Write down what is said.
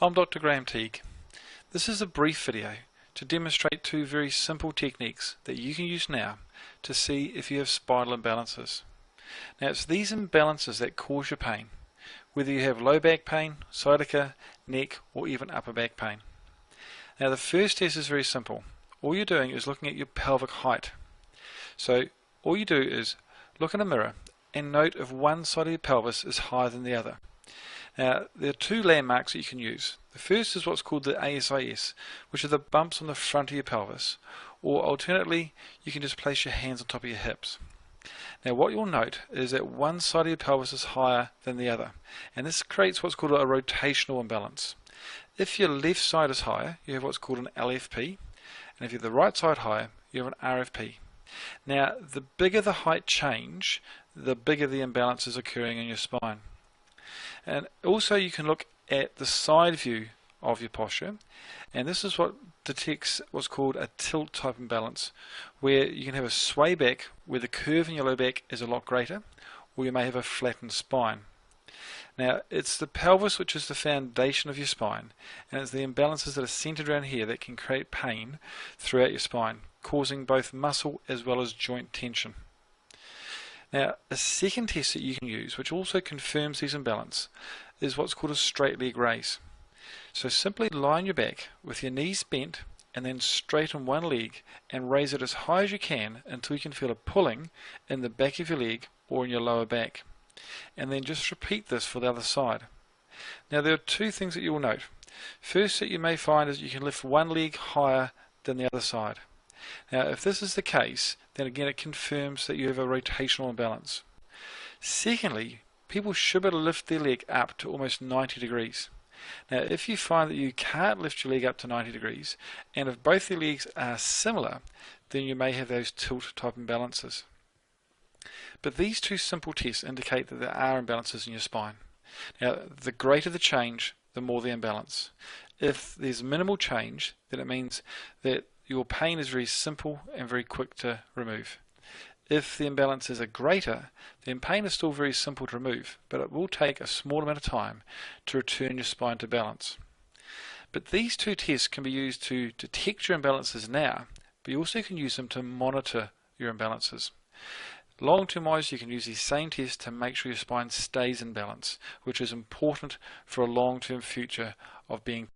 I'm Dr. Graham Teague. This is a brief video to demonstrate two very simple techniques that you can use now to see if you have spinal imbalances. Now it's these imbalances that cause your pain, whether you have low back pain, sciatica, neck or even upper back pain. Now the first test is very simple. All you're doing is looking at your pelvic height. So all you do is look in a mirror and note if one side of your pelvis is higher than the other. Now, there are two landmarks that you can use. The first is what's called the ASIS, which are the bumps on the front of your pelvis, or alternately, you can just place your hands on top of your hips. Now, what you'll note is that one side of your pelvis is higher than the other, and this creates what's called a rotational imbalance. If your left side is higher, you have what's called an LFP, and if you have the right side higher, you have an RFP. Now, the bigger the height change, the bigger the imbalance is occurring in your spine. And also you can look at the side view of your posture, and this is what detects what's called a tilt type imbalance, where you can have a sway back where the curve in your low back is a lot greater, or you may have a flattened spine. Now it's the pelvis which is the foundation of your spine, and it's the imbalances that are centered around here that can create pain throughout your spine, causing both muscle as well as joint tension. Now, a second test that you can use, which also confirms these imbalances, is what's called a straight leg raise. So simply lie on your back with your knees bent and then straighten one leg and raise it as high as you can until you can feel a pulling in the back of your leg or in your lower back. And then just repeat this for the other side. Now, there are two things that you will note. First that you may find is you can lift one leg higher than the other side. Now, if this is the case, then again it confirms that you have a rotational imbalance. Secondly, people should be able to lift their leg up to almost 90 degrees. Now, if you find that you can't lift your leg up to 90 degrees, and if both your legs are similar, then you may have those tilt type imbalances. But these two simple tests indicate that there are imbalances in your spine. Now, the greater the change, the more the imbalance. If there's minimal change, then it means that your pain is very simple and very quick to remove. If the imbalances are greater, then pain is still very simple to remove, but it will take a small amount of time to return your spine to balance. But these two tests can be used to detect your imbalances now, but you also can use them to monitor your imbalances. Long-term wise, you can use these same tests to make sure your spine stays in balance, which is important for a long-term future of being